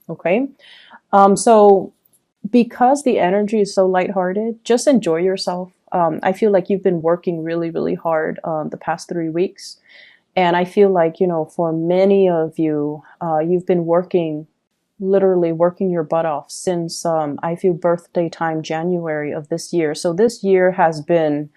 Okay. So because the energy is so lighthearted, just enjoy yourself. I feel like you've been working really, really hard the past 3 weeks. And I feel like, for many of you, you've been working, literally working your butt off since, I feel birthday time, January of this year. So this year has been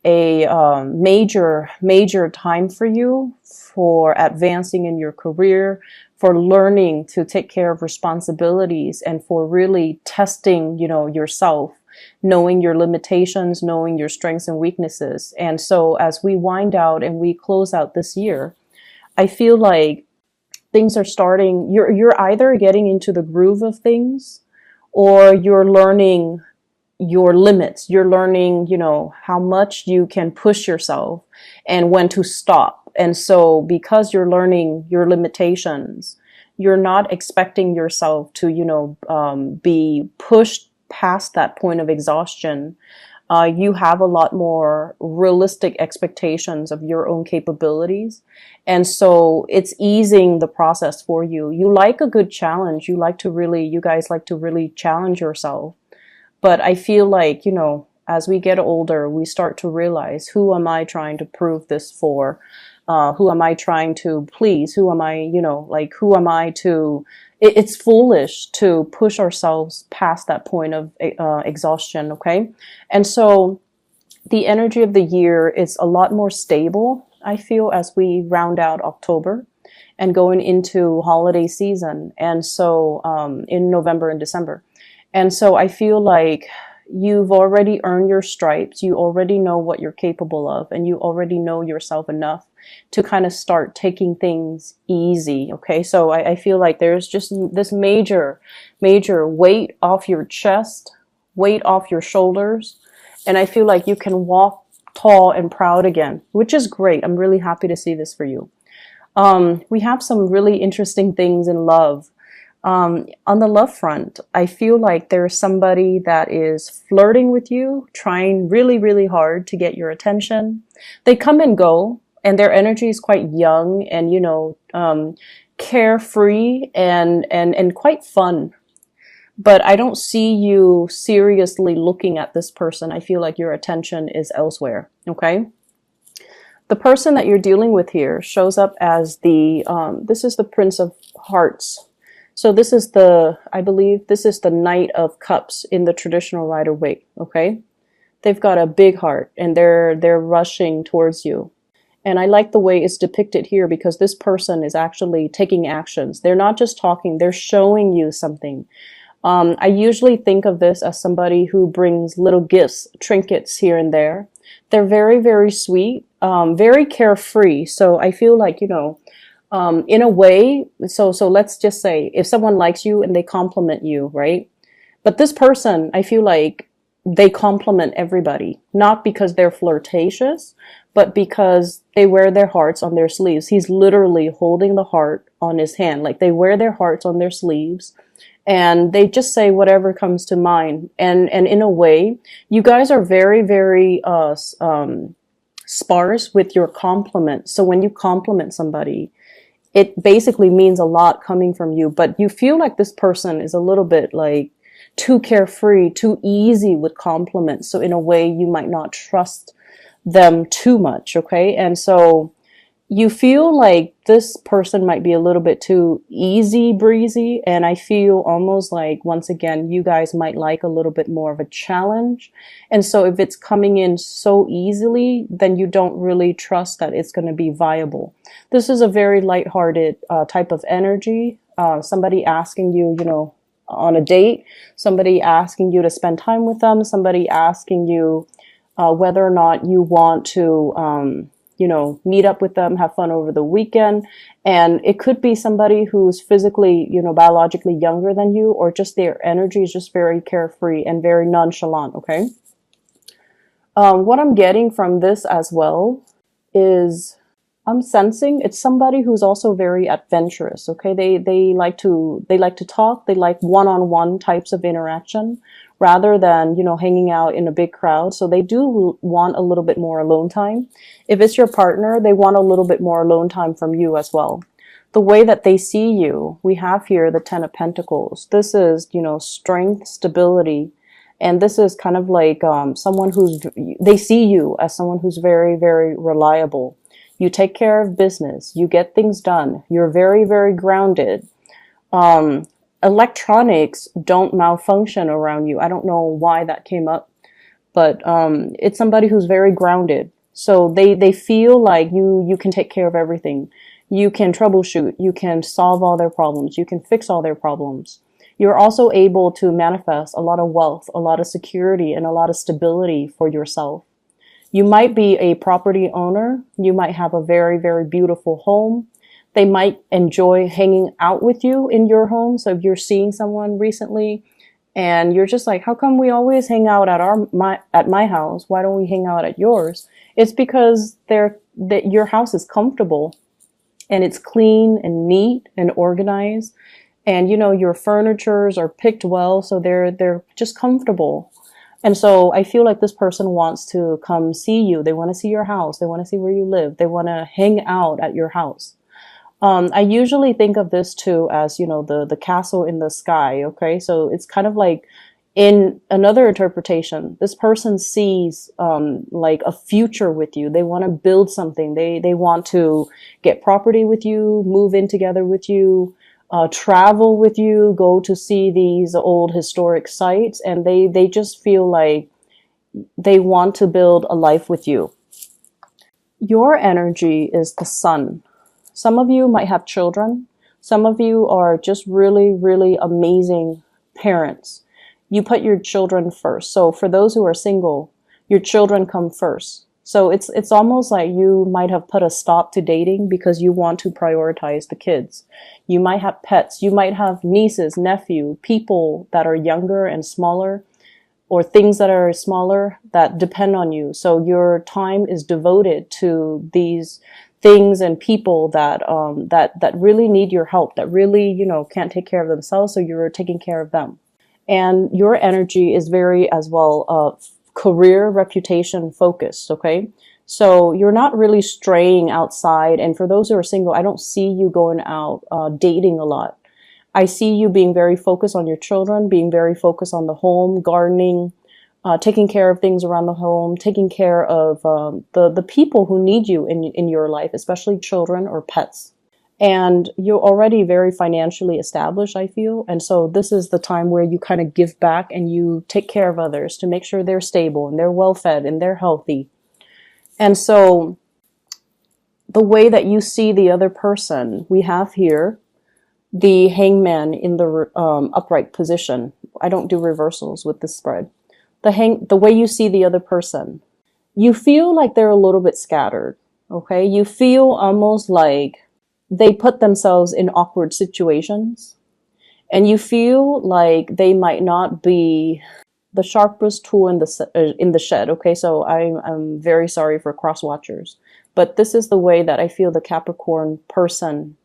a major, major time for you for advancing in your career, for learning to take care of responsibilities, and for really testing, yourself, knowing your limitations, knowing your strengths and weaknesses. And so as we wind out and we close out this year, I feel like things are starting, you're either getting into the groove of things, or you're learning your limits. You're learning, how much you can push yourself and when to stop. And so because you're learning your limitations, you're not expecting yourself to, be pushed past that point of exhaustion. You have a lot more realistic expectations of your own capabilities. And so it's easing the process for you. You like a good challenge. You guys like to really challenge yourself. But I feel like, as we get older, we start to realize, who am I trying to prove this for? Who am I trying to please? Who am I, who am I to, it's foolish to push ourselves past that point of exhaustion. Okay. And so the energy of the year is a lot more stable, I feel, as we round out October and going into holiday season. And so, in November and December. And so I feel like you've already earned your stripes. You already know what you're capable of, and you already know yourself enough to kind of start taking things easy. Okay. So I feel like there's just this major, major weight off your chest, weight off your shoulders. And I feel like you can walk tall and proud again, which is great. I'm really happy to see this for you. We have some really interesting things in love. On the love front, I feel like there's somebody that is flirting with you, trying really, really hard to get your attention. They come and go, and their energy is quite young and, carefree and quite fun. But I don't see you seriously looking at this person. I feel like your attention is elsewhere. Okay. The person that you're dealing with here shows up as this is the Prince of Hearts. So this is I believe this is the Knight of Cups in the traditional Rider-Waite, okay? They've got a big heart and they're rushing towards you. And I like the way it's depicted here because this person is actually taking actions. They're not just talking, they're showing you something. I usually think of this as somebody who brings little gifts, trinkets here and there. They're very, very sweet, very carefree. So I feel like, in a way, so let's just say if someone likes you and they compliment you, right? But this person, I feel like they compliment everybody, not because they're flirtatious, but because they wear their hearts on their sleeves. He's literally holding the heart on his hand. Like they wear their hearts on their sleeves and they just say whatever comes to mind. And in a way, you guys are very, very, sparse with your compliment. So when you compliment somebody, it basically means a lot coming from you, but you feel like this person is a little bit like too carefree, too easy with compliments. So in a way, you might not trust them too much. Okay. And so you feel like this person might be a little bit too easy breezy. And I feel almost like, once again, you guys might like a little bit more of a challenge. And so if it's coming in so easily, then you don't really trust that it's going to be viable. This is a very lighthearted type of energy. Somebody asking you, on a date, somebody asking you to spend time with them, somebody asking you whether or not you want to, meet up with them, have fun over the weekend. And it could be somebody who's physically, biologically younger than you, or just their energy is just very carefree and very nonchalant. Okay. What I'm getting from this as well is I'm sensing it's somebody who's also very adventurous. Okay. They like to talk. They like one-on-one types of interaction rather than, hanging out in a big crowd. So they do want a little bit more alone time. If it's your partner, they want a little bit more alone time from you as well. The way that they see you, we have here the Ten of Pentacles. This is, strength, stability. And this is kind of like someone they see you as someone who's very, very reliable. You take care of business. You get things done. You're very, very grounded. Electronics don't malfunction around you. I don't know why that came up, but it's somebody who's very grounded. So they feel like you can take care of everything. You can troubleshoot. You can solve all their problems. You can fix all their problems. You're also able to manifest a lot of wealth, a lot of security, and a lot of stability for yourself. You might be a property owner. You might have a very, very beautiful home. They might enjoy hanging out with you in your home. So if you're seeing someone recently and you're just like, how come we always hang out at my house? Why don't we hang out at yours? It's because your house is comfortable and it's clean and neat and organized. And, your furnitures are picked well, so they're just comfortable. And so I feel like this person wants to come see you. They want to see your house. They want to see where you live. They want to hang out at your house. I usually think of this too as, the castle in the sky. Okay. So it's kind of like in another interpretation, this person sees, like a future with you. They want to build something. They want to get property with you, move in together with you, travel with you, go to see these old historic sites, and they just feel like they want to build a life with you. Your energy is the sun. Some of you might have children. Some of you are just really, really amazing parents. You put your children first. So for those who are single, your children come first. So it's almost like you might have put a stop to dating because you want to prioritize the kids. You might have pets. You might have nieces, nephew, people that are younger and smaller, or things that are smaller that depend on you. So your time is devoted to these things and people that really need your help, that really, can't take care of themselves. So you're taking care of them. And your energy is very, as well, career, reputation focused. Okay. So you're not really straying outside. And for those who are single, I don't see you going out, dating a lot. I see you being very focused on your children, being very focused on the home, gardening, taking care of things around the home, taking care of the people who need you in your life, especially children or pets. And you're already very financially established, I feel. And so this is the time where you kind of give back and you take care of others to make sure they're stable and they're well fed and they're healthy. And so the way that you see the other person, we have here the hangman in the upright position. I don't do reversals with this spread. The way you see the other person, you feel like they're a little bit scattered. Okay. You feel almost like they put themselves in awkward situations, and you feel like they might not be the sharpest tool in the shed. Okay. So I'm very sorry for cross watchers, but this is the way that I feel the Capricorn person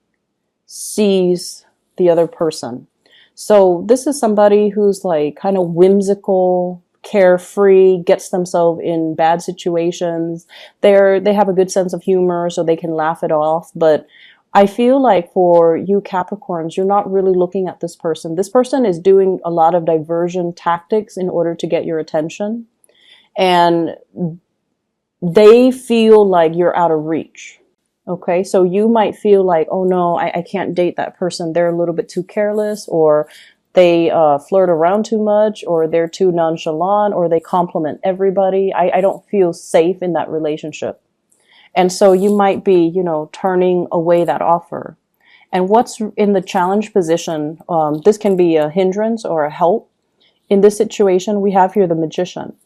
sees the other person. So this is somebody who's like kind of whimsical, carefree, gets themselves in bad situations. They have a good sense of humor, so they can laugh it off. But I feel like for you Capricorns, you're not really looking at this person. This person is doing a lot of diversion tactics in order to get your attention. And they feel like you're out of reach. Okay, so you might feel like, oh no, I can't date that person. They're a little bit too careless, or they flirt around too much, or they're too nonchalant, or they compliment everybody. I don't feel safe in that relationship. And so you might be, turning away that offer. And what's in the challenge position, this can be a hindrance or a help. In this situation, we have here the Magician.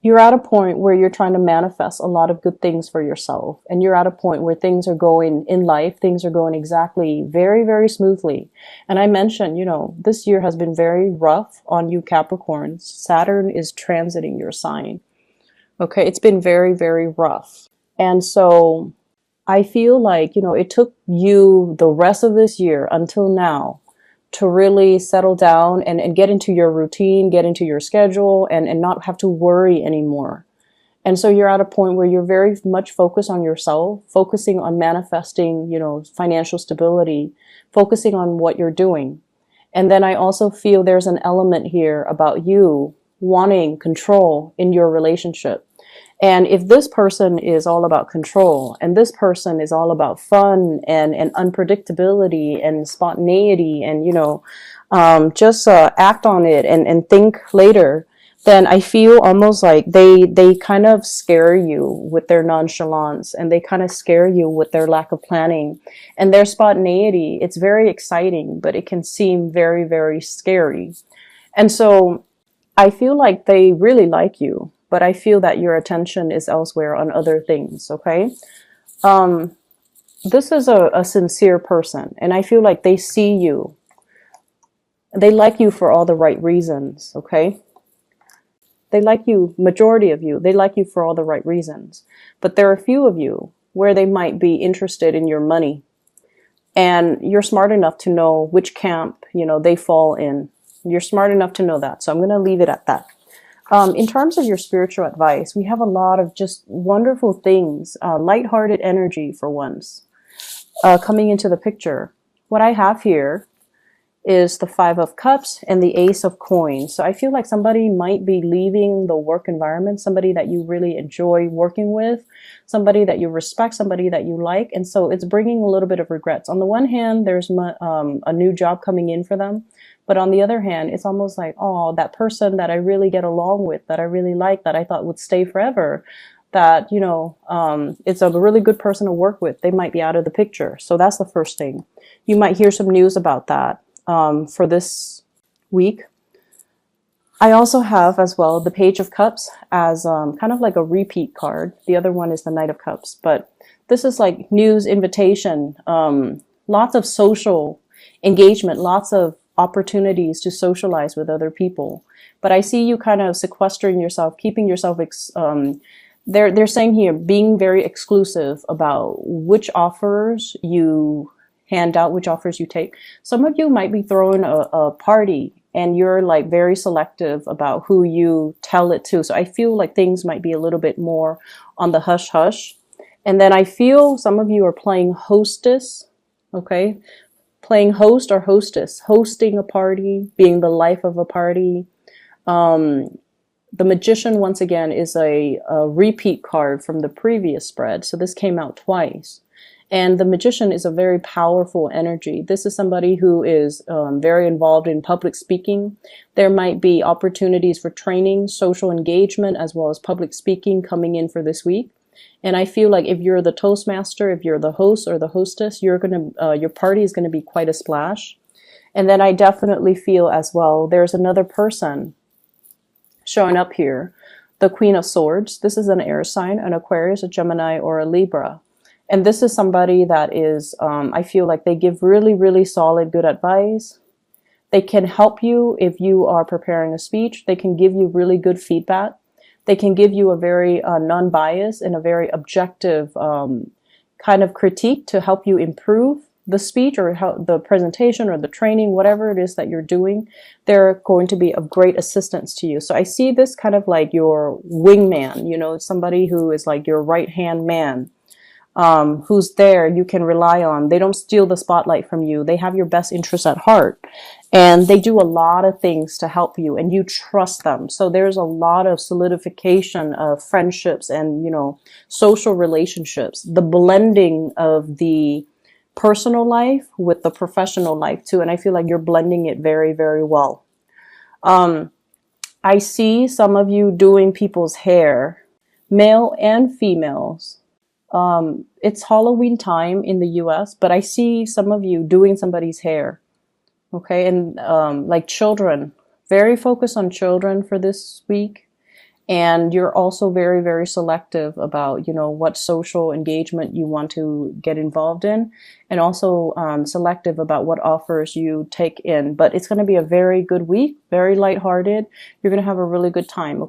You're at a point where you're trying to manifest a lot of good things for yourself. And you're at a point where things are going in life, things are going exactly very, very smoothly. And I mentioned, this year has been very rough on you Capricorns. Saturn is transiting your sign. Okay, it's been very, very rough. And so I feel like, it took you the rest of this year until now to really settle down and get into your routine, get into your schedule, and not have to worry anymore. And so you're at a point where you're very much focused on yourself, focusing on manifesting, financial stability, focusing on what you're doing. And then I also feel there's an element here about you wanting control in your relationship. And if this person is all about control and this person is all about fun and unpredictability and spontaneity and, just act on it and think later, then I feel almost like they kind of scare you with their nonchalance, and they kind of scare you with their lack of planning and their spontaneity. It's very exciting, but it can seem very, very scary. And so I feel like they really like you, but I feel that your attention is elsewhere on other things, okay? This is a sincere person, and I feel like they see you. They like you for all the right reasons, okay? They like you, majority of you, they like you for all the right reasons. But there are a few of you where they might be interested in your money. And you're smart enough to know which camp, they fall in. You're smart enough to know that. So I'm going to leave it at that. In terms of your spiritual advice, we have a lot of just wonderful things, lighthearted energy for once, coming into the picture. What I have here is the Five of Cups and the Ace of Coins. So I feel like somebody might be leaving the work environment, somebody that you really enjoy working with, somebody that you respect, somebody that you like. And so it's bringing a little bit of regrets. On the one hand, there's a new job coming in for them. But on the other hand, it's almost like, oh, that person that I really get along with, that I really like, that I thought would stay forever, that, it's a really good person to work with. They might be out of the picture. So that's the first thing. You might hear some news about that for this week. I also have as well the Page of Cups as kind of like a repeat card. The other one is the Knight of Cups. But this is like news, invitation, lots of social engagement, lots of opportunities to socialize with other people. But I see you kind of sequestering yourself, keeping yourself, they're saying here, being very exclusive about which offers you hand out, which offers you take. Some of you might be throwing a party and you're like very selective about who you tell it to. So I feel like things might be a little bit more on the hush hush. And then I feel some of you are playing hostess, okay? Playing host or hostess, hosting a party, being the life of a party. The Magician, once again, is a repeat card from the previous spread. So this came out twice. And the Magician is a very powerful energy. This is somebody who is very involved in public speaking. There might be opportunities for training, social engagement, as well as public speaking coming in for this week. And I feel like if you're the Toastmaster, if you're the host or the hostess, your party is going to be quite a splash. And then I definitely feel as well, there's another person showing up here, the Queen of Swords. This is an air sign, an Aquarius, a Gemini, or a Libra. And this is somebody that is, I feel like they give really, really solid, good advice. They can help you if you are preparing a speech. They can give you really good feedback. They can give you a very non-biased and a very objective kind of critique to help you improve the speech or the presentation or the training, whatever it is that you're doing. They're going to be of great assistance to you. So I see this kind of like your wingman, somebody who is like your right-hand man. Who's there, you can rely on. They don't steal the spotlight from you. They have your best interests at heart. And they do a lot of things to help you, and you trust them. So there's a lot of solidification of friendships and, social relationships. The blending of the personal life with the professional life too. And I feel like you're blending it very, very well. I see some of you doing people's hair, male and females. It's Halloween time in the US, but I see some of you doing somebody's hair. Okay. And, like children, very focused on children for this week. And you're also very, very selective about, what social engagement you want to get involved in, and also, selective about what offers you take in. But it's going to be a very good week, very lighthearted. You're going to have a really good time. Okay?